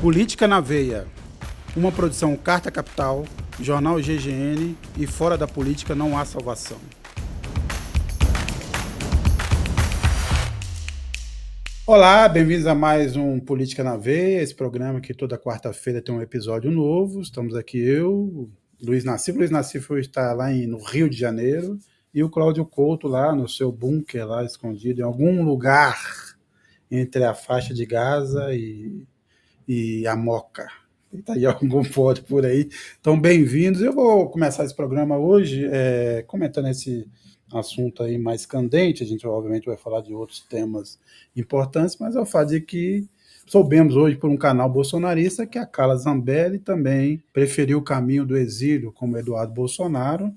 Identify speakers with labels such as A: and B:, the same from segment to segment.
A: Política na Veia, uma produção Carta Capital, Jornal GGN e fora da política não há salvação. Olá, bem-vindos a mais um Política na Veia, esse programa que toda quarta-feira tem um episódio novo. Estamos aqui eu, Luiz Nassif. Luiz Nassif está lá no Rio de Janeiro e o Cláudio Couto lá no seu bunker, lá escondido em algum lugar entre a faixa de Gaza e a Moca. Está aí algum pódio por aí. Então, bem-vindos. Eu vou começar esse programa hoje comentando esse assunto aí mais candente. A gente, obviamente, vai falar de outros temas importantes, mas é o fato de que soubemos hoje por um canal bolsonarista que a Carla Zambelli também preferiu o caminho do exílio, como Eduardo Bolsonaro,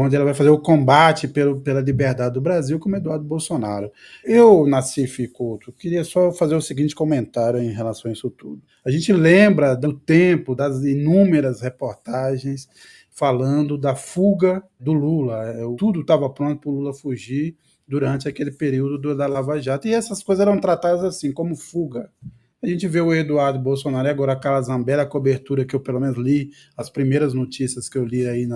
A: onde ela vai fazer o combate pela liberdade do Brasil, como Eduardo Bolsonaro. Eu, Nassif Couto, queria só fazer o seguinte comentário em relação a isso tudo. A gente lembra do tempo, das inúmeras reportagens falando da fuga do Lula. Tudo estava pronto para o Lula fugir durante aquele período da Lava Jato, e essas coisas eram tratadas assim, como fuga. A gente vê o Eduardo Bolsonaro e agora a Carla Zambelli, a cobertura que eu pelo menos li, as primeiras notícias que eu li aí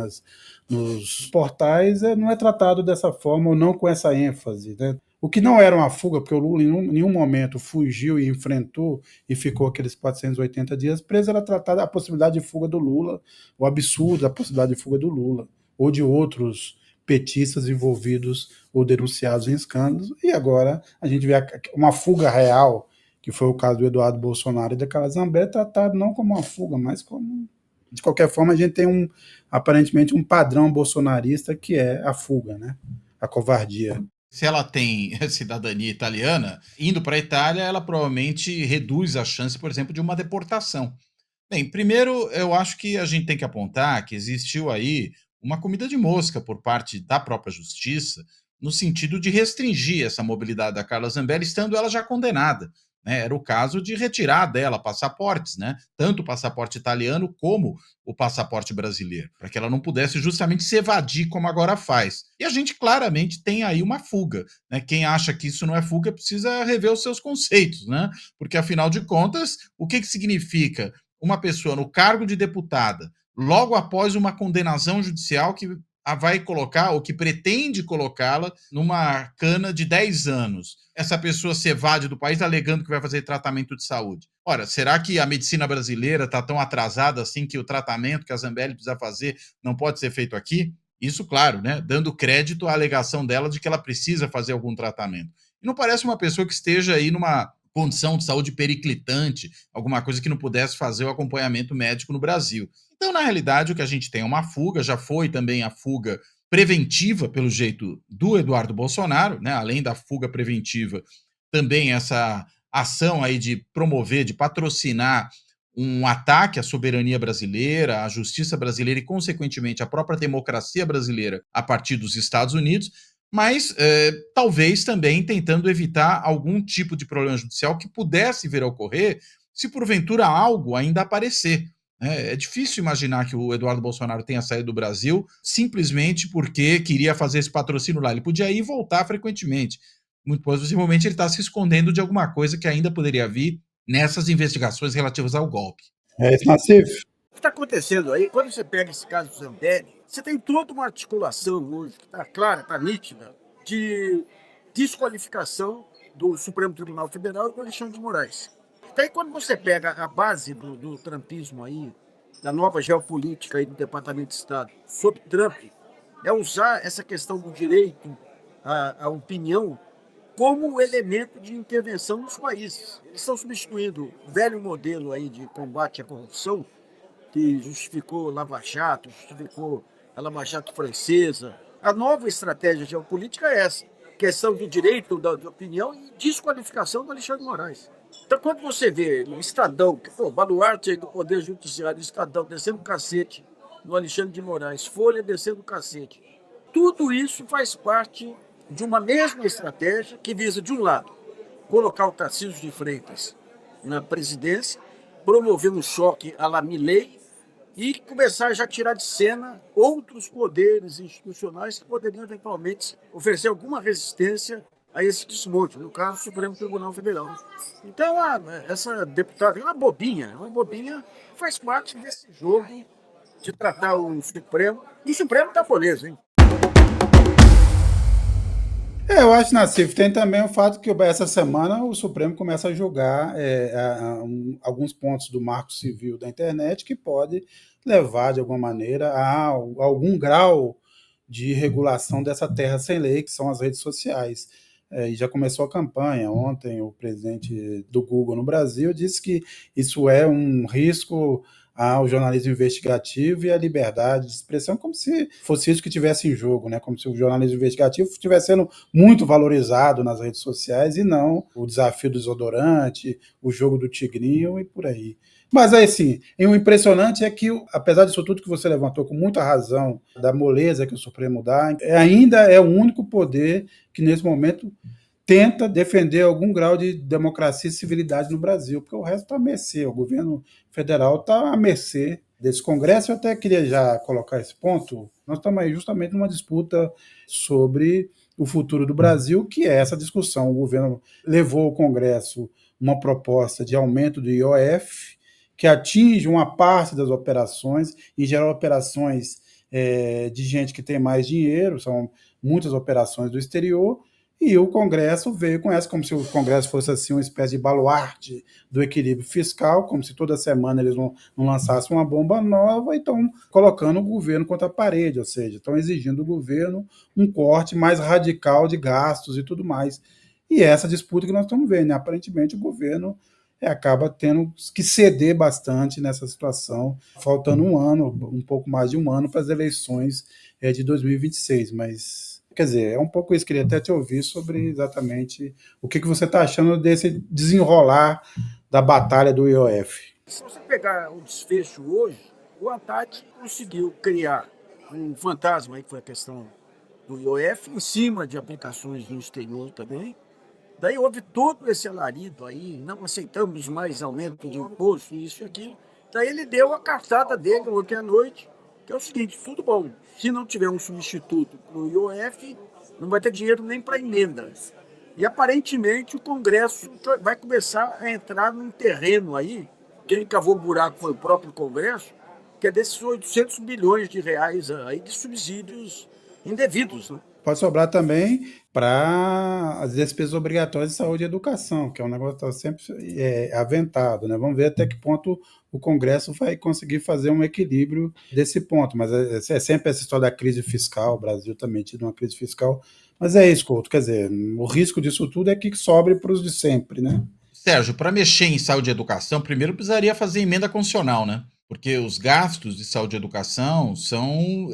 A: nos portais, não é tratado dessa forma ou não com essa ênfase, né? O que não era uma fuga, porque o Lula em nenhum momento fugiu e enfrentou e ficou aqueles 480 dias preso, era tratada a possibilidade de fuga do Lula, o absurdo da possibilidade de fuga do Lula, ou de outros petistas envolvidos ou denunciados em escândalos, e agora a gente vê uma fuga real, que foi o caso do Eduardo Bolsonaro e da Carla Zambelli, tratado não como uma fuga, mas como... De qualquer forma, a gente tem aparentemente um padrão bolsonarista que é a fuga, né? A covardia.
B: Se ela tem cidadania italiana, indo para a Itália, ela provavelmente reduz a chance, por exemplo, de uma deportação. Bem, primeiro, eu acho que a gente tem que apontar que existiu aí uma comida de mosca por parte da própria justiça, no sentido de restringir essa mobilidade da Carla Zambelli, estando ela já condenada. Né? Era o caso de retirar dela passaportes, né? Tanto o passaporte italiano como o passaporte brasileiro, para que ela não pudesse justamente se evadir como agora faz. E a gente claramente tem aí uma fuga. Né? Quem acha que isso não é fuga precisa rever os seus conceitos, né? Porque afinal de contas, o que significa uma pessoa no cargo de deputada, logo após uma condenação judicial que a vai colocar, ou que pretende colocá-la, numa cana de 10 anos. Essa pessoa se evade do país alegando que vai fazer tratamento de saúde. Ora, será que a medicina brasileira está tão atrasada assim que o tratamento que a Zambelli precisa fazer não pode ser feito aqui? Isso, claro, né, dando crédito à alegação dela de que ela precisa fazer algum tratamento. E não parece uma pessoa que esteja aí numa condição de saúde periclitante, alguma coisa que não pudesse fazer o acompanhamento médico no Brasil. Então, na realidade, o que a gente tem é uma fuga, já foi também a fuga preventiva, pelo jeito, do Eduardo Bolsonaro, né? Além da fuga preventiva, também essa ação aí de promover, de patrocinar um ataque à soberania brasileira, à justiça brasileira e, consequentemente, à própria democracia brasileira a partir dos Estados Unidos, mas talvez também tentando evitar algum tipo de problema judicial que pudesse vir a ocorrer se porventura algo ainda aparecer. É difícil imaginar que o Eduardo Bolsonaro tenha saído do Brasil simplesmente porque queria fazer esse patrocínio lá. Ele podia ir e voltar frequentemente. Muito possivelmente ele está se escondendo de alguma coisa que ainda poderia vir nessas investigações relativas ao golpe.
A: É isso, Nassif.
C: O que está acontecendo aí, quando você pega esse caso do Zambelli, você tem toda uma articulação hoje, que está clara, está nítida, de desqualificação do Supremo Tribunal Federal e do Alexandre de Moraes. Então, aí, quando você pega a base do trumpismo aí, da nova geopolítica aí do Departamento de Estado, sob Trump, é usar essa questão do direito à opinião como elemento de intervenção nos países. Eles estão substituindo o velho modelo aí de combate à corrupção, que justificou Lava Jato, justificou a Lava Jato francesa. A nova estratégia geopolítica é essa, questão do direito da opinião e desqualificação do Alexandre de Moraes. Então, quando você vê o Estadão, que o baluarte do Poder Judiciário, o Estadão descendo o cacete no Alexandre de Moraes, Folha descendo o cacete, tudo isso faz parte de uma mesma estratégia que visa, de um lado, colocar o Tarcísio de Freitas na presidência, promover um choque à la Milei e começar já a tirar de cena outros poderes institucionais que poderiam eventualmente oferecer alguma resistência a esse desmonte, no caso, o Supremo Tribunal Federal. Então, essa deputada é uma bobinha, faz parte desse jogo de tratar o Supremo. E o Supremo está polêmico, hein?
A: Eu acho, Nassif, tem também o fato que essa semana o Supremo começa a julgar alguns pontos do Marco Civil da internet que pode levar, de alguma maneira, a algum grau de regulação dessa terra sem lei, que são as redes sociais. E já começou a campanha. Ontem, o presidente do Google no Brasil disse que isso é um risco ao jornalismo investigativo e à liberdade de expressão, como se fosse isso que estivesse em jogo, né? Como se o jornalismo investigativo estivesse sendo muito valorizado nas redes sociais e não o desafio do desodorante, o jogo do tigrinho e por aí. Mas assim, o impressionante é que, apesar disso tudo que você levantou com muita razão, da moleza que o Supremo dá, ainda é o único poder que nesse momento tenta defender algum grau de democracia e civilidade no Brasil, porque o resto está à mercê, o governo federal está à mercê desse Congresso. Eu até queria já colocar esse ponto. Nós estamos aí justamente numa disputa sobre o futuro do Brasil, que é essa discussão. O governo levou ao Congresso uma proposta de aumento do IOF, que atinge uma parte das operações, em geral operações de gente que tem mais dinheiro, são muitas operações do exterior, e o Congresso veio com essa, como se o Congresso fosse assim uma espécie de baluarte do equilíbrio fiscal, como se toda semana eles não lançassem uma bomba nova e estão colocando o governo contra a parede, ou seja, estão exigindo do governo um corte mais radical de gastos e tudo mais. E essa disputa que nós estamos vendo, né? Aparentemente o governo acaba tendo que ceder bastante nessa situação, faltando um pouco mais de um ano para as eleições de 2026, mas quer dizer, é um pouco isso, queria até te ouvir sobre exatamente o que você está achando desse desenrolar da batalha do IOF.
C: Se você pegar o desfecho hoje, o Haddad conseguiu criar um fantasma, aí que foi a questão do IOF, em cima de aplicações no exterior também. Daí houve todo esse alarido aí, não aceitamos mais aumento de imposto, isso e aquilo. Daí ele deu a cartada dele ontem à noite, que é o seguinte, tudo bom, se não tiver um substituto para o IOF, não vai ter dinheiro nem para emendas. E aparentemente o Congresso vai começar a entrar num terreno aí, quem cavou buraco foi o próprio Congresso, que é desses 800 bilhões de reais aí de subsídios indevidos, né?
A: Pode sobrar também para as despesas obrigatórias de saúde e educação, que é um negócio que está sempre aventado, né? Vamos ver até que ponto o Congresso vai conseguir fazer um equilíbrio desse ponto. Mas é sempre essa história da crise fiscal, o Brasil também tido uma crise fiscal. Mas é isso, Couto, quer dizer, o risco disso tudo é que sobre para os de sempre, né?
B: Sérgio, para mexer em saúde e educação, primeiro precisaria fazer emenda constitucional, né? Porque os gastos de saúde e educação são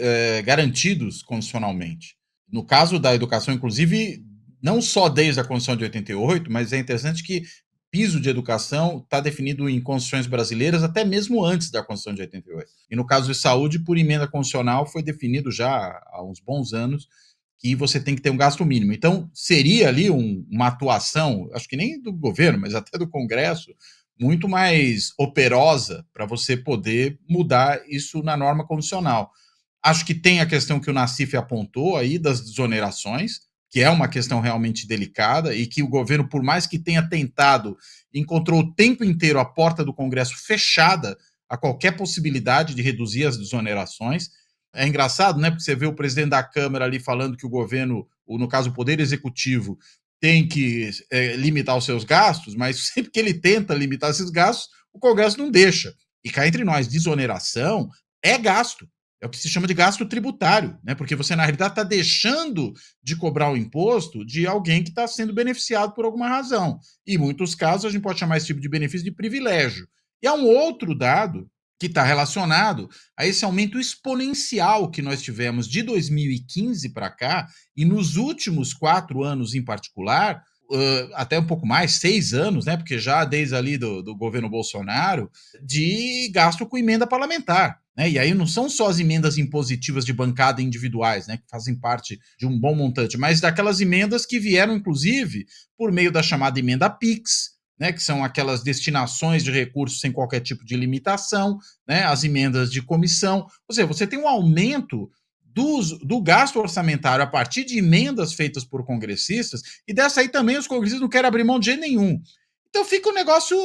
B: garantidos constitucionalmente. No caso da educação, inclusive, não só desde a Constituição de 88, mas é interessante que piso de educação está definido em constituições brasileiras até mesmo antes da Constituição de 88. E no caso de saúde, por emenda constitucional, foi definido já há uns bons anos que você tem que ter um gasto mínimo. Então, seria ali uma atuação, acho que nem do governo, mas até do Congresso, muito mais operosa para você poder mudar isso na norma constitucional. Acho que tem a questão que o Nassif apontou aí das desonerações, que é uma questão realmente delicada e que o governo, por mais que tenha tentado, encontrou o tempo inteiro a porta do Congresso fechada a qualquer possibilidade de reduzir as desonerações. É engraçado, né? Porque você vê o presidente da Câmara ali falando que o governo, ou no caso o Poder Executivo, tem que limitar os seus gastos, mas sempre que ele tenta limitar esses gastos, o Congresso não deixa. E cá entre nós, desoneração é gasto. É o que se chama de gasto tributário, né? Porque você, na realidade, está deixando de cobrar o imposto de alguém que está sendo beneficiado por alguma razão. E em muitos casos, a gente pode chamar esse tipo de benefício de privilégio. E há um outro dado que está relacionado a esse aumento exponencial que nós tivemos de 2015 para cá, e nos últimos 4 anos em particular, até um pouco mais, 6 anos, né? Porque já desde ali do governo Bolsonaro, de gasto com emenda parlamentar. Né? E aí não são só as emendas impositivas de bancada individuais, né, que fazem parte de um bom montante, mas daquelas emendas que vieram, inclusive, por meio da chamada emenda PIX, né, que são aquelas destinações de recursos sem qualquer tipo de limitação, né, as emendas de comissão. Ou seja, você tem um aumento do gasto orçamentário a partir de emendas feitas por congressistas, e dessa aí também os congressistas não querem abrir mão de jeito nenhum. Então fica um negócio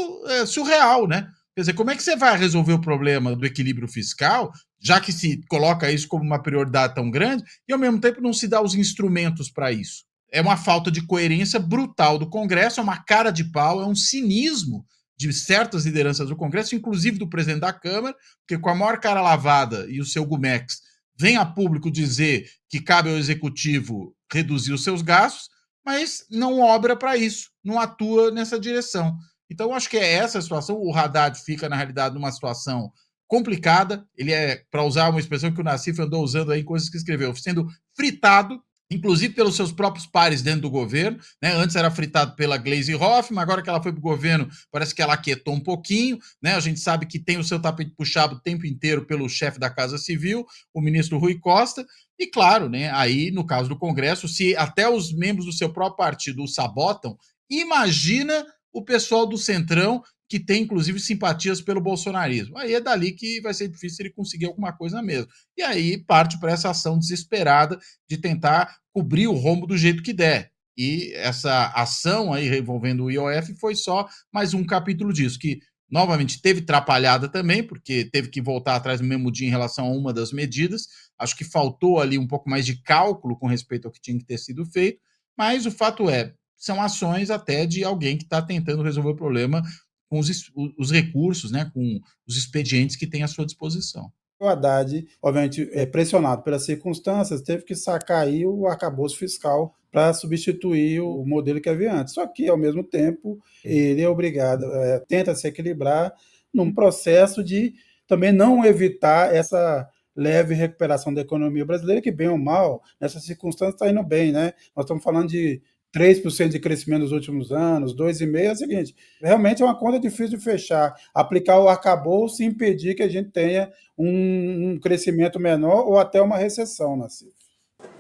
B: surreal, né? Quer dizer, como é que você vai resolver o problema do equilíbrio fiscal, já que se coloca isso como uma prioridade tão grande, e ao mesmo tempo não se dá os instrumentos para isso? É uma falta de coerência brutal do Congresso, é uma cara de pau, é um cinismo de certas lideranças do Congresso, inclusive do presidente da Câmara, porque com a maior cara lavada e o seu Gumex vem a público dizer que cabe ao Executivo reduzir os seus gastos, mas não obra para isso, não atua nessa direção. Então, eu acho que é essa a situação. O Haddad fica, na realidade, numa situação complicada. Ele para usar uma expressão que o Nassif andou usando aí em coisas que escreveu, sendo fritado, inclusive pelos seus próprios pares dentro do governo, né? Antes era fritado pela Gleisi Hoffmann, agora que ela foi para o governo, parece que ela aquietou um pouquinho, né? A gente sabe que tem o seu tapete puxado o tempo inteiro pelo chefe da Casa Civil, o ministro Rui Costa, e claro, né? Aí, no caso do Congresso, se até os membros do seu próprio partido o sabotam, imagina o pessoal do Centrão, que tem, inclusive, simpatias pelo bolsonarismo. Aí é dali que vai ser difícil ele conseguir alguma coisa mesmo. E aí parte para essa ação desesperada de tentar cobrir o rombo do jeito que der. E essa ação aí envolvendo o IOF foi só mais um capítulo disso, que novamente teve atrapalhada também, porque teve que voltar atrás no mesmo dia em relação a uma das medidas. Acho que faltou ali um pouco mais de cálculo com respeito ao que tinha que ter sido feito, mas o fato é, são ações até de alguém que está tentando resolver o problema com os recursos, né, com os expedientes que tem à sua disposição.
A: O Haddad, obviamente, pressionado pelas circunstâncias, teve que sacar aí o arcabouço fiscal para substituir o modelo que havia antes. Só que, ao mesmo tempo, ele é obrigado, tenta se equilibrar num processo de também não evitar essa leve recuperação da economia brasileira, que, bem ou mal, nessas circunstâncias está indo bem, né? Nós estamos falando de 3% de crescimento nos últimos anos, 2,5%, é o seguinte, realmente é uma conta difícil de fechar, aplicar o arcabouço e impedir que a gente tenha um crescimento menor ou até uma recessão, Nassif.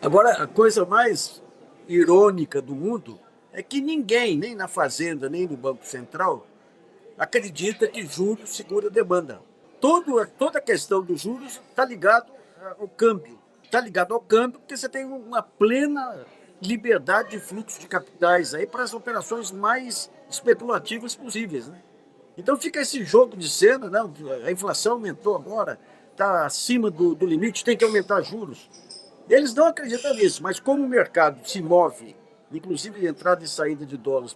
C: Agora, a coisa mais irônica do mundo é que ninguém, nem na Fazenda, nem no Banco Central, acredita que juros segura a demanda. Toda a questão dos juros está ligado ao câmbio. Está ligado ao câmbio porque você tem uma plena liberdade de fluxo de capitais aí para as operações mais especulativas possíveis, né? Então fica esse jogo de cena, né? A inflação aumentou agora, está acima do limite, tem que aumentar juros. Eles não acreditam nisso, mas como o mercado se move, inclusive entrada e saída de dólares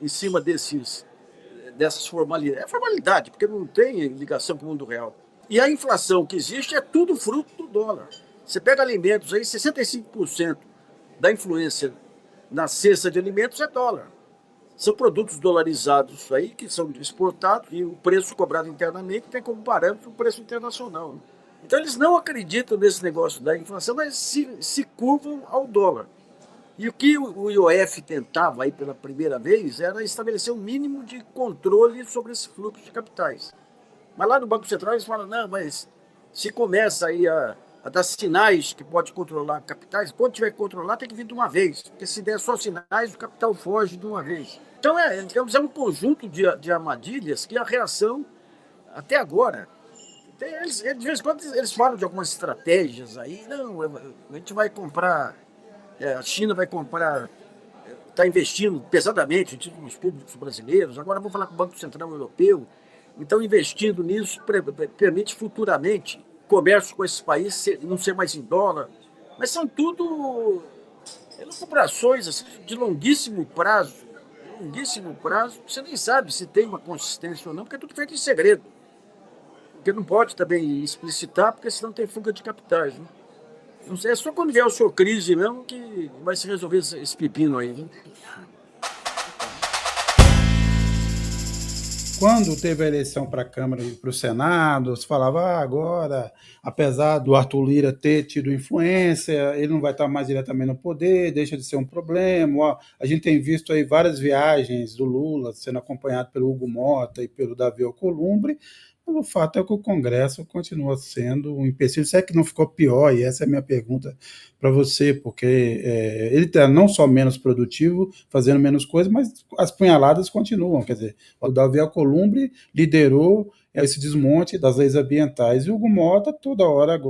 C: em cima dessas formalidades, é formalidade, porque não tem ligação com o mundo real. E a inflação que existe é tudo fruto do dólar. Você pega alimentos aí, 65% da influência na cesta de alimentos é dólar. São produtos dolarizados aí que são exportados e o preço cobrado internamente tem como parâmetro o preço internacional. Então eles não acreditam nesse negócio da inflação, mas se curvam ao dólar. E o que o IOF tentava aí pela primeira vez era estabelecer um mínimo de controle sobre esse fluxo de capitais. Mas lá no Banco Central eles falam, não, mas se começa aí a dar sinais que pode controlar capitais, quando tiver que controlar tem que vir de uma vez, porque se der só sinais o capital foge de uma vez. Então digamos, é um conjunto de armadilhas que a reação, até agora, de vez em quando eles falam de algumas estratégias aí, não, a gente vai comprar, a China vai comprar, está investindo pesadamente em títulos públicos brasileiros, agora vou falar com o Banco Central Europeu, então investindo nisso permite futuramente comércio com esses países não ser mais em dólar, mas são tudo elucubrações assim, de longuíssimo prazo, você nem sabe se tem uma consistência ou não, porque é tudo feito em segredo. Porque não pode também explicitar, porque senão tem fuga de capitais. Né? Não sei, é só quando vier o seu crise mesmo que vai se resolver esse pepino aí. Né?
A: Quando teve a eleição para a Câmara e para o Senado, se falava agora, apesar do Arthur Lira ter tido influência, ele não vai estar mais diretamente no poder, deixa de ser um problema. Ó, a gente tem visto aí várias viagens do Lula sendo acompanhado pelo Hugo Mota e pelo Davi Alcolumbre, mas o fato é que o Congresso continua sendo um empecilho. Se é que não ficou pior, e essa é a minha pergunta para você, porque ele está não só menos produtivo, fazendo menos coisas, mas as punhaladas continuam. Quer dizer, o Davi Alcolumbre liderou esse desmonte das leis ambientais. E o Hugo Mota, toda hora,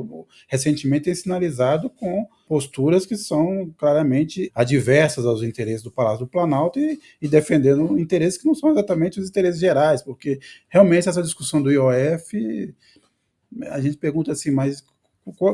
A: recentemente, tem sinalizado com posturas que são claramente adversas aos interesses do Palácio do Planalto e defendendo interesses que não são exatamente os interesses gerais, porque realmente essa discussão do IOF, a gente pergunta assim, mas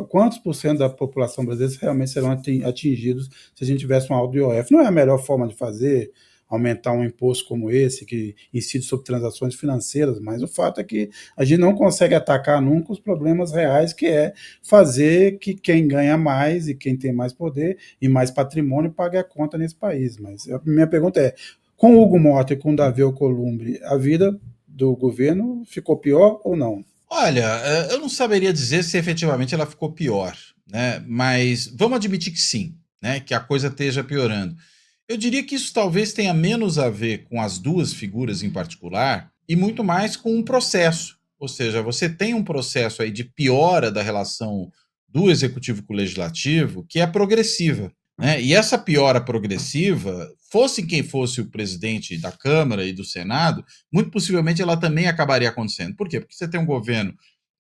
A: quantos por cento da população brasileira realmente serão atingidos se a gente tivesse um alto IOF? Não é a melhor forma de fazer, aumentar um imposto como esse, que incide sobre transações financeiras, mas o fato é que a gente não consegue atacar nunca os problemas reais, que é fazer que quem ganha mais e quem tem mais poder e mais patrimônio pague a conta nesse país. Mas a minha pergunta é, com o Hugo Mota e com o Davi Alcolumbre, a vida do governo ficou pior ou não?
B: Olha, eu não saberia dizer se efetivamente ela ficou pior, né? Mas vamos admitir que sim, né? Que a coisa esteja piorando. Eu diria que isso talvez tenha menos a ver com as duas figuras em particular e muito mais com um processo. Ou seja, você tem um processo aí de piora da relação do executivo com o legislativo que é progressiva, né? E essa piora progressiva, fosse quem fosse o presidente da Câmara e do Senado, muito possivelmente ela também acabaria acontecendo. Por quê? Porque você tem um governo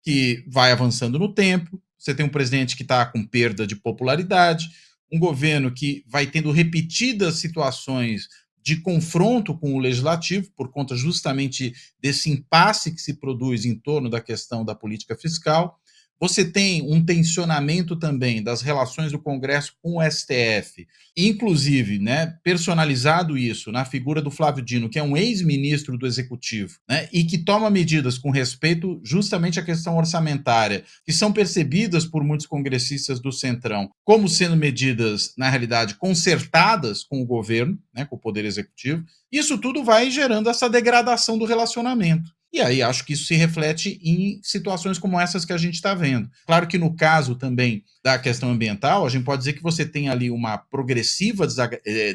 B: que vai avançando no tempo, você tem um presidente que está com perda de popularidade, um governo que vai tendo repetidas situações de confronto com o legislativo, por conta justamente desse impasse que se produz em torno da questão da política fiscal. Você tem um tensionamento também das relações do Congresso com o STF, inclusive, né, personalizado isso na figura do Flávio Dino, que é um ex-ministro do Executivo, né, e que toma medidas com respeito justamente à questão orçamentária, que são percebidas por muitos congressistas do Centrão como sendo medidas, na realidade, concertadas com o governo, né, com o Poder Executivo. Isso tudo vai gerando essa degradação do relacionamento. E aí acho que isso se reflete em situações como essas que a gente está vendo. Claro que no caso também da questão ambiental, a gente pode dizer que você tem ali uma progressiva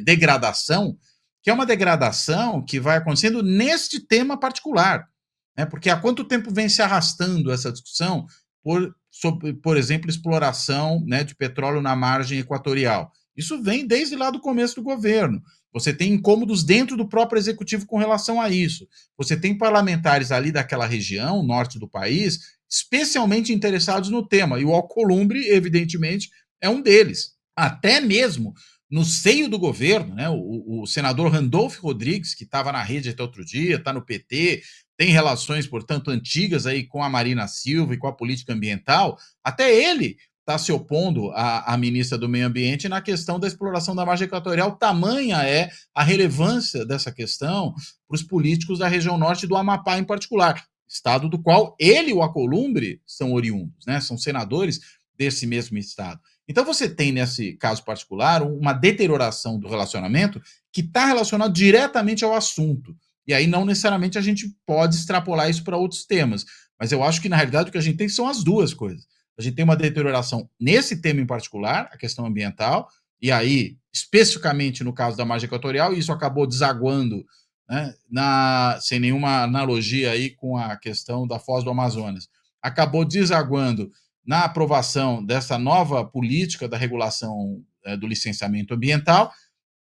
B: degradação, que é uma degradação que vai acontecendo neste tema particular. Né? Porque há quanto tempo vem se arrastando essa discussão sobre, por exemplo, exploração, né, de petróleo na margem equatorial? Isso vem desde lá do começo do governo. Você tem incômodos dentro do próprio executivo com relação a isso. Você tem parlamentares ali daquela região, norte do país, especialmente interessados no tema. E o Alcolumbre, evidentemente, é um deles. Até mesmo no seio do governo, né, o senador Randolph Rodrigues, que estava na rede até outro dia, está no PT, tem relações, portanto, antigas aí com a Marina Silva e com a política ambiental, até ele está se opondo à ministra do Meio Ambiente na questão da exploração da margem equatorial. Tamanha é a relevância dessa questão para os políticos da região norte do Amapá em particular, estado do qual ele e o Alcolumbre são oriundos, né? São senadores desse mesmo estado. Então você tem, nesse caso particular, uma deterioração do relacionamento que está relacionado diretamente ao assunto. E aí não necessariamente a gente pode extrapolar isso para outros temas. Mas eu acho que, na realidade, o que a gente tem são as duas coisas. A gente tem uma deterioração nesse tema em particular, a questão ambiental, e aí, especificamente no caso da margem equatorial, isso acabou desaguando, né, sem nenhuma analogia aí com a questão da Foz do Amazonas, acabou desaguando na aprovação dessa nova política da regulação do licenciamento ambiental,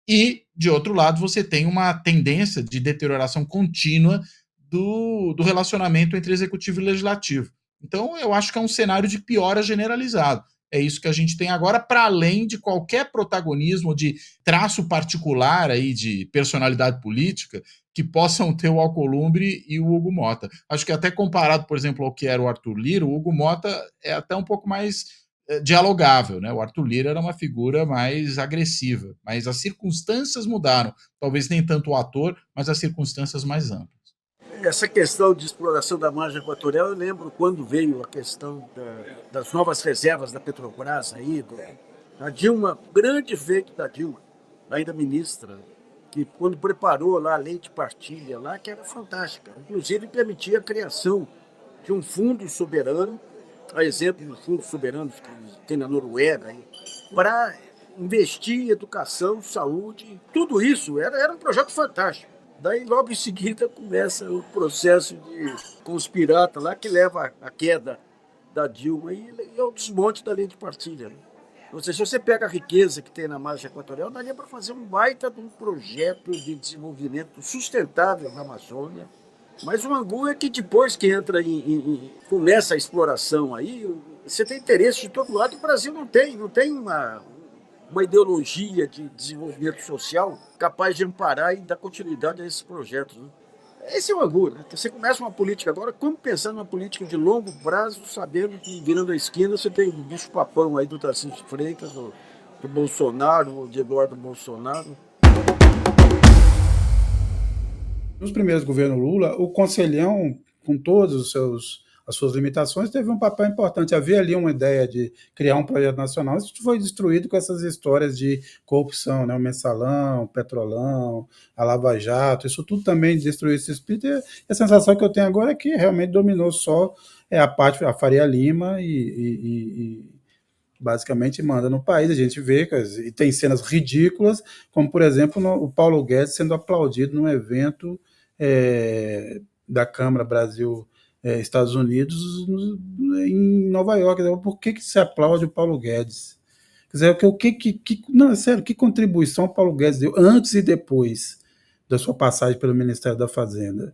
B: e, de outro lado, você tem uma tendência de deterioração contínua do relacionamento entre executivo e legislativo. Então, eu acho que é um cenário de piora generalizado. É isso que a gente tem agora, para além de qualquer protagonismo de traço particular aí de personalidade política que possam ter o Alcolumbre e o Hugo Mota. Acho que até comparado, por exemplo, ao que era o Arthur Lira, o Hugo Mota é até um pouco mais dialogável, né? O Arthur Lira era uma figura mais agressiva, mas as circunstâncias mudaram. Talvez nem tanto o ator, mas as circunstâncias mais amplas.
C: Essa questão de exploração da margem equatorial, eu lembro quando veio a questão das novas reservas da Petrobras aí, a Dilma, grande feito da Dilma, ainda ministra, que quando preparou lá a lei de partilha lá, que era fantástica, inclusive permitia a criação de um fundo soberano, a exemplo dos fundos soberanos que tem na Noruega, para investir em educação, saúde, tudo isso era um projeto fantástico. Daí, logo em seguida, começa o processo de conspirata lá, que leva à queda da Dilma e ao desmonte da lei de partilha. Né? Ou seja, se você pega a riqueza que tem na margem equatorial, daria para fazer um baita de um projeto de desenvolvimento sustentável na Amazônia, Mas o angu é que depois que entra começa a exploração aí, você tem interesse de todo lado. E o Brasil não tem uma ideologia de desenvolvimento social capaz de amparar e dar continuidade a esses projetos. Né? Esse é o angu. Né? Você começa uma política agora, como pensar numa política de longo prazo, sabendo que virando a esquina você tem o bicho-papão aí do Tarcísio de Freitas, do Bolsonaro, de Eduardo Bolsonaro.
A: Nos primeiros governos Lula, o Conselhão, com todas as suas limitações, teve um papel importante. Havia ali uma ideia de criar um projeto nacional. Isso foi destruído com essas histórias de corrupção, né? O Mensalão, o Petrolão, a Lava Jato, isso tudo também destruiu esse espírito. E a sensação que eu tenho agora é que realmente dominou só a Faria Lima e basicamente manda no país. A gente vê e tem cenas ridículas, como, por exemplo, o Paulo Guedes sendo aplaudido num evento da Câmara Brasil Estados Unidos em Nova York. Por que se aplaude o Paulo Guedes? Quer dizer, não, sério, que contribuição o Paulo Guedes deu antes e depois da sua passagem pelo Ministério da Fazenda?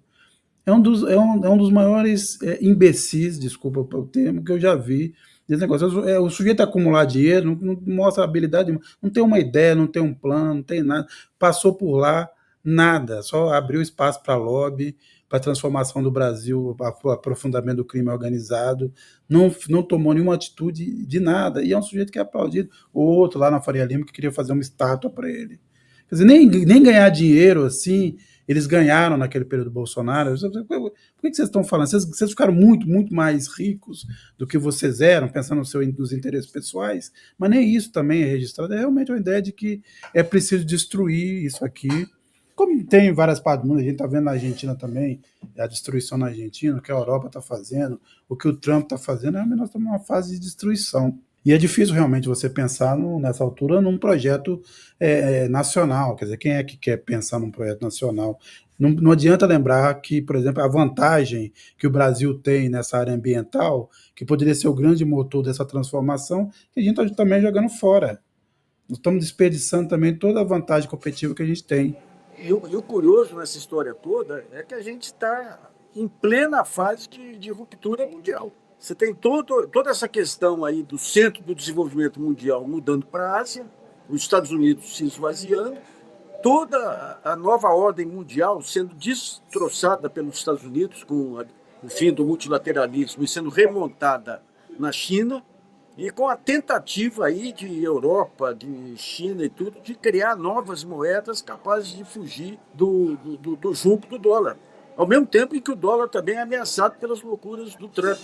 A: É um dos maiores imbecis, desculpa o termo, que eu já vi desse negócio. O sujeito acumular dinheiro, não mostra habilidade, não tem uma ideia, não tem um plano, não tem nada. Passou por lá, nada, só abriu espaço para lobby, para a transformação do Brasil, para o aprofundamento do crime organizado, não tomou nenhuma atitude de nada. E é um sujeito que é aplaudido. O outro lá na Faria Lima que queria fazer uma estátua para ele. Quer dizer, nem ganhar dinheiro assim, eles ganharam naquele período do Bolsonaro. Por que vocês estão falando? Vocês ficaram muito, muito mais ricos do que vocês eram, pensando nos interesses pessoais, mas nem isso também é registrado. É realmente uma ideia de que é preciso destruir isso aqui, como tem em várias partes do mundo. A gente está vendo na Argentina também, a destruição na Argentina, o que a Europa está fazendo, o que o Trump está fazendo, nós estamos numa fase de destruição. E é difícil realmente você pensar nessa altura num projeto nacional. Quer dizer, quem é que quer pensar num projeto nacional? Não adianta lembrar que, por exemplo, a vantagem que o Brasil tem nessa área ambiental, que poderia ser o grande motor dessa transformação, que a gente está também jogando fora. Nós estamos desperdiçando também toda a vantagem competitiva que a gente tem.
C: E o curioso nessa história toda é que a gente está em plena fase de ruptura mundial. Você tem toda essa questão aí do centro do desenvolvimento mundial mudando para a Ásia, os Estados Unidos se esvaziando, toda a nova ordem mundial sendo destroçada pelos Estados Unidos com o fim do multilateralismo e sendo remontada na China, e com a tentativa aí de Europa, de China e tudo, de criar novas moedas capazes de fugir do jugo do dólar. Ao mesmo tempo em que o dólar também é ameaçado pelas loucuras do Trump.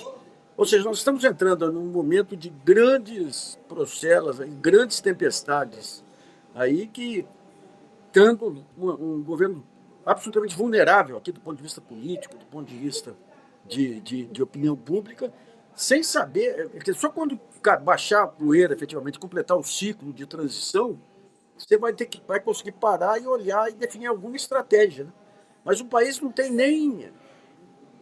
C: Ou seja, nós estamos entrando num momento de grandes procelas, grandes tempestades, aí que, tendo um governo absolutamente vulnerável aqui do ponto de vista político, do ponto de vista de opinião pública, sem saber, só quando baixar a poeira, efetivamente, completar o ciclo de transição, você vai conseguir parar e olhar e definir alguma estratégia. Né? Mas o país não tem nem,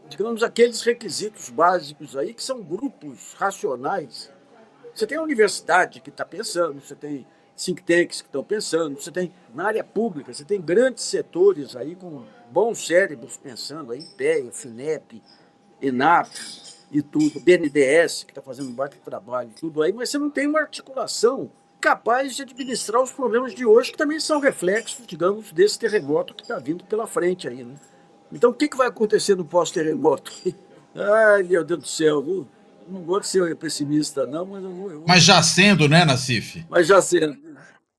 C: digamos, aqueles requisitos básicos aí, que são grupos racionais. Você tem a universidade que está pensando, você tem think tanks que estão pensando, você tem, na área pública, você tem grandes setores aí com bons cérebros pensando, aí, IPEA, FINEP, ENAP e tudo, BNDES, que está fazendo um baita trabalho, tudo aí, mas você não tem uma articulação capaz de administrar os problemas de hoje, que também são reflexos, digamos, desse terremoto que está vindo pela frente aí, né? Então, o que vai acontecer no pós-terremoto? Ai, meu Deus do céu, viu? Não gosto de ser pessimista, não, mas
B: Mas já sendo, né, Nassif?
C: Mas já sendo.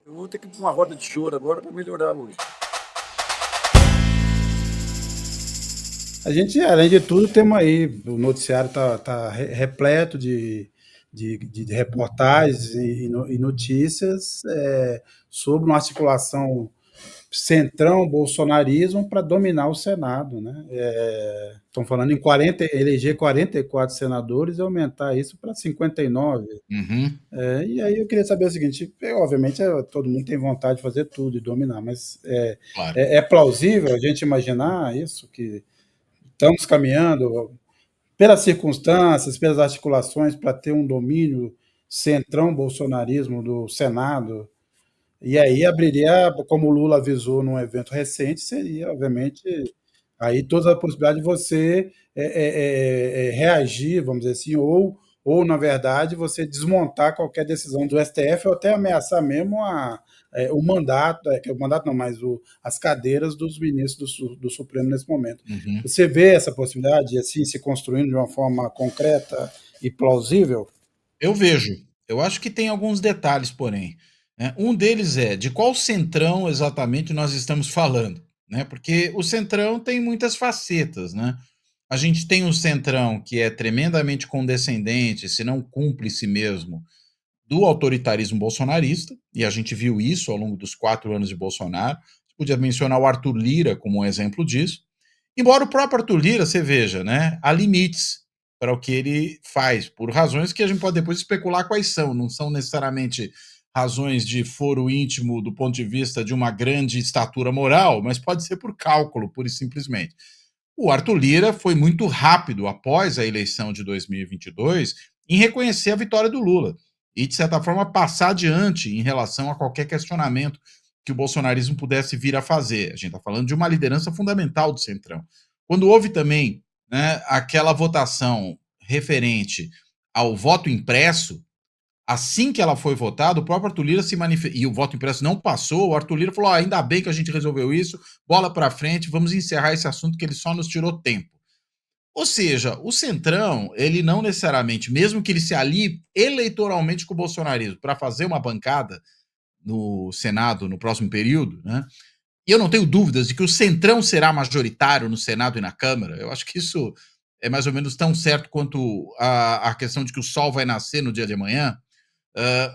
C: Eu vou ter que ir para uma roda de choro agora para melhorar hoje.
A: A gente, além de tudo, temos aí, o noticiário está repleto de reportagens e notícias sobre uma articulação centrão bolsonarismo para dominar o Senado. Né? Estão falando em eleger 44 senadores e aumentar isso para 59.
B: Uhum.
A: E aí eu queria saber o seguinte, obviamente todo mundo tem vontade de fazer tudo e dominar, mas
B: Claro.
A: é plausível a gente imaginar isso, que estamos caminhando pelas circunstâncias, pelas articulações, para ter um domínio centrão bolsonarismo do Senado? E aí abriria, como o Lula avisou num evento recente, seria, obviamente, Aí toda a possibilidade de você reagir, vamos dizer assim, ou, na verdade, você desmontar qualquer decisão do STF ou até ameaçar mesmo o mandato, o mandato não, mas as cadeiras dos ministros do Supremo nesse momento.
B: Uhum.
A: Você vê essa possibilidade, assim, se construindo de uma forma concreta e plausível?
B: Eu vejo. Eu acho que tem alguns detalhes, porém, né. Um deles é de qual centrão exatamente nós estamos falando, né, porque o centrão tem muitas facetas, né. A gente tem um centrão que é tremendamente condescendente, se não cúmplice mesmo, do autoritarismo bolsonarista, e a gente viu isso ao longo dos 4 anos de Bolsonaro. Podia mencionar o Arthur Lira como um exemplo disso. Embora o próprio Arthur Lira, você veja, né, há limites para o que ele faz, por razões que a gente pode depois especular quais são, não são necessariamente razões de foro íntimo do ponto de vista de uma grande estatura moral, mas pode ser por cálculo, pura e simplesmente. O Arthur Lira foi muito rápido após a eleição de 2022 em reconhecer a vitória do Lula e, de certa forma, passar adiante em relação a qualquer questionamento que o bolsonarismo pudesse vir a fazer. A gente está falando de uma liderança fundamental do Centrão. Quando houve também, né, aquela votação referente ao voto impresso, assim que ela foi votada, o próprio Arthur Lira se manifestou, e o voto impresso não passou, o Arthur Lira falou: ainda bem que a gente resolveu isso, bola para frente, vamos encerrar esse assunto que ele só nos tirou tempo. Ou seja, o Centrão, ele não necessariamente, mesmo que ele se alie eleitoralmente com o bolsonarismo para fazer uma bancada no Senado no próximo período, né? E eu não tenho dúvidas de que o Centrão será majoritário no Senado e na Câmara. Eu acho que isso é mais ou menos tão certo quanto a questão de que o sol vai nascer no dia de amanhã.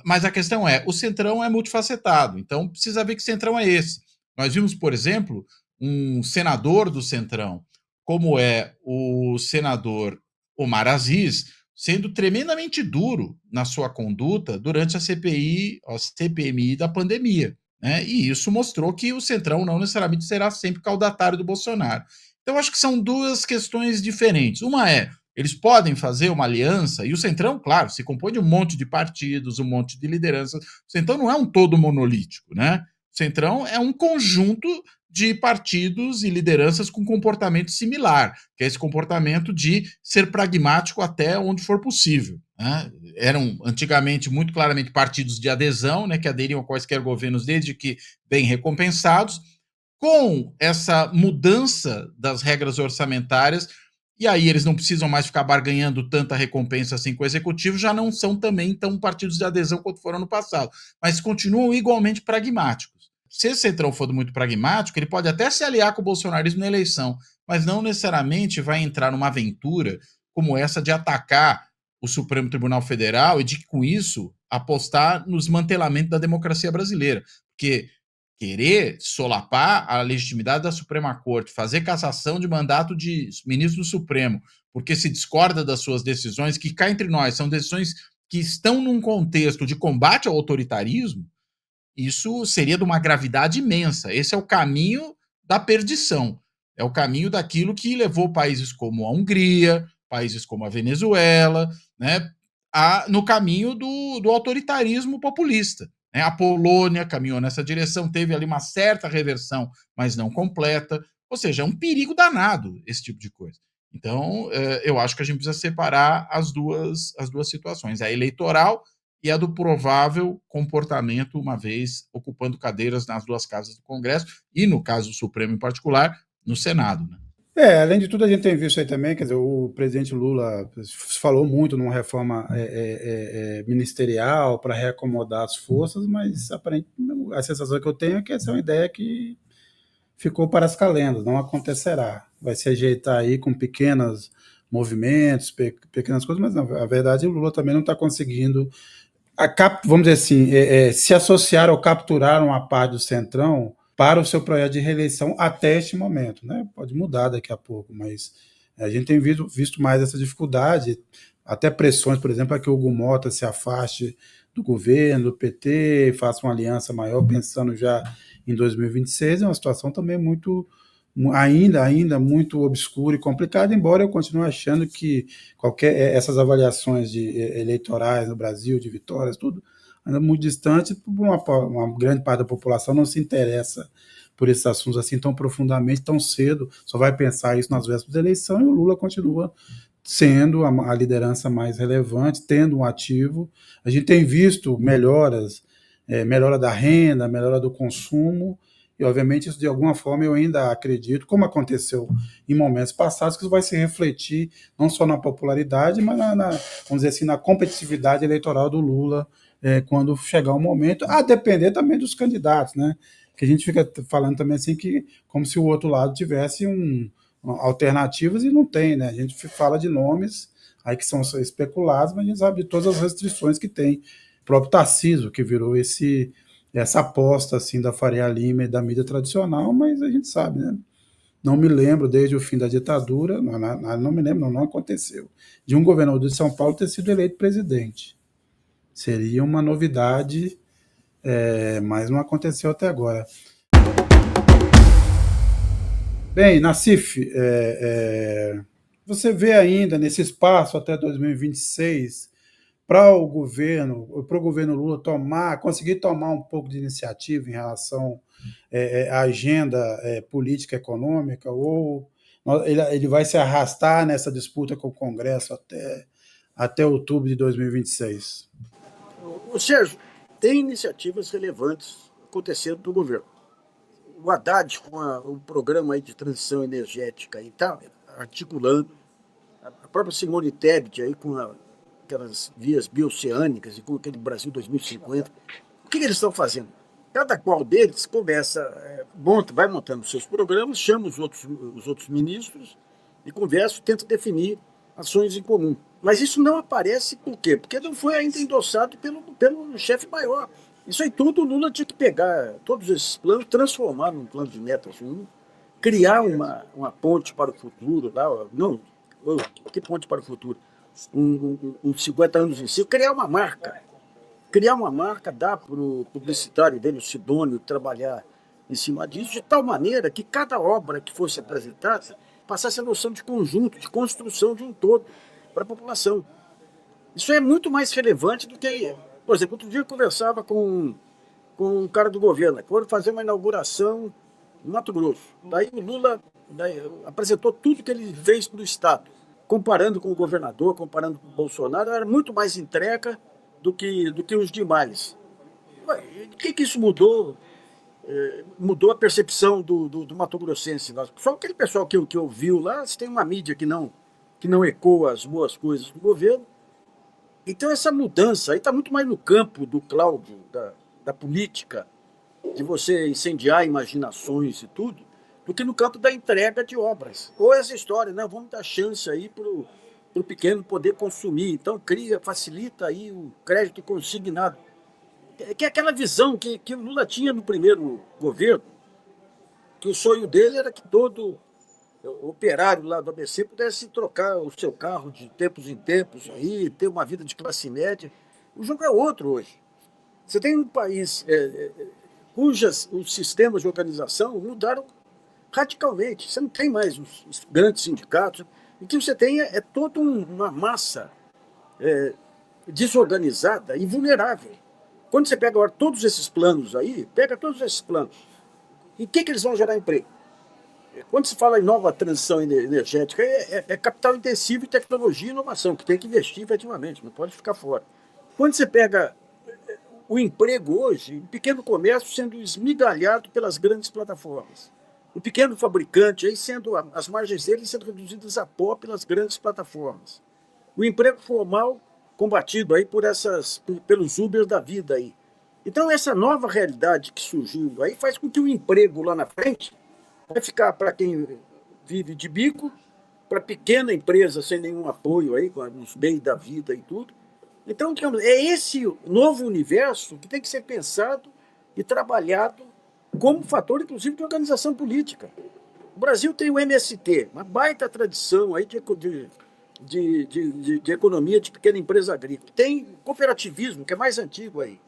B: Mas a questão é, o Centrão é multifacetado, então precisa ver que Centrão é esse. Nós vimos, por exemplo, um senador do Centrão, como é o senador Omar Aziz, sendo tremendamente duro na sua conduta durante a CPI, a CPMI da pandemia. Né? E isso mostrou que o Centrão não necessariamente será sempre caudatário do Bolsonaro. Então, acho que são duas questões diferentes. Uma é, eles podem fazer uma aliança, e o Centrão, claro, se compõe de um monte de partidos, um monte de lideranças. O Centrão não é um todo monolítico, né? O Centrão é um conjunto de partidos e lideranças com comportamento similar, que é esse comportamento de ser pragmático até onde for possível. Né? Eram antigamente muito claramente partidos de adesão, né, que aderiam a quaisquer governos desde que bem recompensados. Com essa mudança das regras orçamentárias, e aí eles não precisam mais ficar barganhando tanta recompensa assim com o executivo, já não são também tão partidos de adesão quanto foram no passado, mas continuam igualmente pragmáticos. Se esse Centrão for muito pragmático, ele pode até se aliar com o bolsonarismo na eleição, mas não necessariamente vai entrar numa aventura como essa de atacar o Supremo Tribunal Federal e de, com isso, apostar no desmantelamento da democracia brasileira. Porque querer solapar a legitimidade da Suprema Corte, fazer cassação de mandato de ministro do Supremo, porque se discorda das suas decisões, que cá entre nós são decisões que estão num contexto de combate ao autoritarismo, isso seria de uma gravidade imensa. Esse é o caminho da perdição. É o caminho daquilo que levou países como a Hungria, países como a Venezuela, né, no caminho do autoritarismo populista. Né? A Polônia caminhou nessa direção, teve ali uma certa reversão, mas não completa. Ou seja, é um perigo danado esse tipo de coisa. Então, eu acho que a gente precisa separar as duas situações, a eleitoral e a do provável comportamento, uma vez ocupando cadeiras nas duas casas do Congresso e, no caso do Supremo em particular, no Senado. Né?
A: Além de tudo, a gente tem visto aí também, quer dizer, o presidente Lula falou muito numa reforma ministerial para reacomodar as forças, mas aparentemente a sensação que eu tenho é que essa é uma ideia que ficou para as calendas, não acontecerá. Vai se ajeitar aí com pequenos movimentos, pequenas coisas, mas na verdade o Lula também não está conseguindo, vamos dizer assim, se associar ou capturar uma parte do Centrão para o seu projeto de reeleição até este momento. Né? Pode mudar daqui a pouco, mas a gente tem visto mais essa dificuldade, até pressões, por exemplo, para que o Hugo Mota se afaste do governo, do PT, faça uma aliança maior, pensando já em 2026, é uma situação também ainda muito obscura e complicada, embora eu continue achando que essas avaliações eleitorais no Brasil, de vitórias, tudo, anda muito distante, uma grande parte da população não se interessa por esses assuntos assim tão profundamente, tão cedo, só vai pensar isso nas vésperas da eleição, e o Lula continua sendo a liderança mais relevante, tendo um ativo. A gente tem visto melhoras, melhora da renda, melhora do consumo, e obviamente isso de alguma forma eu ainda acredito, como aconteceu em momentos passados, que isso vai se refletir não só na popularidade, mas vamos dizer assim, na competitividade eleitoral do Lula, quando chegar o momento, a depender também dos candidatos, né? Que a gente fica falando também assim que como se o outro lado tivesse alternativas, e não tem, né? A gente fala de nomes aí que são especulados, mas a gente sabe de todas as restrições que tem. O próprio Tarcísio, que virou essa aposta assim da Faria Lima e da mídia tradicional, mas a gente sabe, né? Não me lembro, desde o fim da ditadura, não me lembro, não aconteceu, de um governador de São Paulo ter sido eleito presidente. Seria uma novidade, mas não aconteceu até agora. Bem, Nassif, você vê ainda nesse espaço até 2026 para o governo Lula conseguir tomar um pouco de iniciativa em relação à agenda política econômica, ou ele vai se arrastar nessa disputa com o Congresso até outubro de 2026?
C: Sérgio, tem iniciativas relevantes acontecendo no governo. O Haddad, com o programa aí de transição energética, está articulando. A própria Simone Tebet, aí, com aquelas vias bioceânicas e com aquele Brasil 2050. O que eles estão fazendo? Cada qual deles vai montando seus programas, chama os outros ministros e conversa, tenta definir ações em comum. Mas isso não aparece por quê? Porque não foi ainda endossado pelo chefe maior. Isso aí tudo o Lula tinha que pegar, todos esses planos, transformar num plano de metas único, criar uma ponte para o futuro, que ponte para o futuro? 50 anos em si, criar uma marca, dar para o publicitário dele, o Sidônio, trabalhar em cima disso, de tal maneira que cada obra que fosse apresentada passasse a noção de conjunto, de construção de um todo para a população. Isso é muito mais relevante do que... Por exemplo, outro dia eu conversava com um cara do governo, que foram fazer uma inauguração no Mato Grosso. Daí o Lula apresentou tudo que ele fez para o Estado, comparando com o governador, comparando com o Bolsonaro, era muito mais entrega do que os demais. O que isso mudou? Mudou a percepção do mato-grossense. Só aquele pessoal que ouviu lá, se tem uma mídia que não ecoa as boas coisas do governo. Então essa mudança aí está muito mais no campo do Cláudio, da política, de você incendiar imaginações e tudo, do que no campo da entrega de obras. Ou essa história, né? Vamos dar chance aí para o pequeno poder consumir. Então facilita aí o crédito consignado. Que é aquela visão que o Lula tinha no primeiro governo, que o sonho dele era que todo operário lá do ABC pudesse trocar o seu carro de tempos em tempos, aí, ter uma vida de classe média. O jogo é outro hoje. Você tem um país os sistemas de organização mudaram radicalmente. Você não tem mais os grandes sindicatos. O que você tem é toda uma massa desorganizada e vulnerável. Quando você pega agora todos esses planos aí, em que eles vão gerar emprego? Quando se fala em nova transição energética, é capital intensivo em tecnologia e inovação, que tem que investir efetivamente, não pode ficar fora. Quando você pega o emprego hoje, o pequeno comércio sendo esmigalhado pelas grandes plataformas, o pequeno fabricante, aí as margens dele sendo reduzidas a pó pelas grandes plataformas, o emprego formal combatido aí pelos Uber da vida aí. Então essa nova realidade que surgiu aí faz com que o emprego lá na frente vai ficar para quem vive de bico, para pequena empresa sem nenhum apoio aí, com os bens da vida e tudo. Então, digamos, é esse novo universo que tem que ser pensado e trabalhado como fator, inclusive, de organização política. O Brasil tem o MST, uma baita tradição aí de economia de pequena empresa agrícola. Tem cooperativismo, que é mais antigo aí,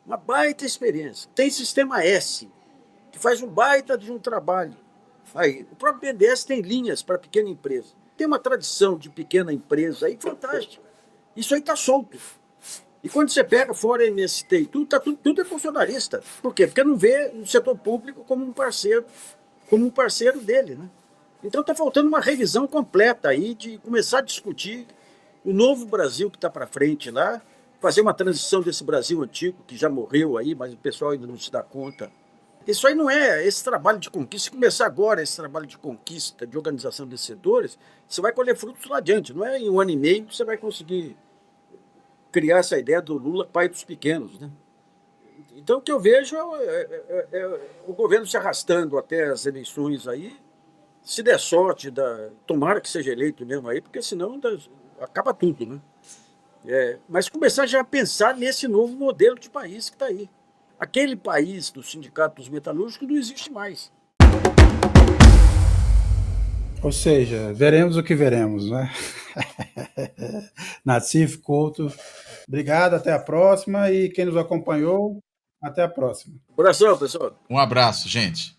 C: uma baita experiência. Tem Sistema S, que faz um baita de um trabalho. Aí, o próprio BNDES tem linhas para pequena empresa. Tem uma tradição de pequena empresa aí fantástica. Isso aí está solto. E quando você pega fora MST e tudo, tudo é funcionarista. Por quê? Porque não vê o setor público como um parceiro dele, né? Então está faltando uma revisão completa aí de começar a discutir o novo Brasil que está para frente lá, fazer uma transição desse Brasil antigo, que já morreu aí, mas o pessoal ainda não se dá conta. Isso aí não é esse trabalho de conquista. Se começar agora esse trabalho de conquista, de organização desses setores, você vai colher frutos lá adiante. Não é em 1 ano e meio que você vai conseguir criar essa ideia do Lula pai dos pequenos, né? Então o que eu vejo é o governo se arrastando até as eleições aí, se der sorte, tomara que seja eleito mesmo aí, porque senão acaba tudo, né? Mas começar já a pensar nesse novo modelo de país que está aí. Aquele país do Sindicato dos Metalúrgicos não existe mais.
A: Ou seja, veremos o que veremos, né? Nassif Couto, obrigado, até a próxima. E quem nos acompanhou, até a próxima.
C: Abração, pessoal.
B: Um abraço, gente.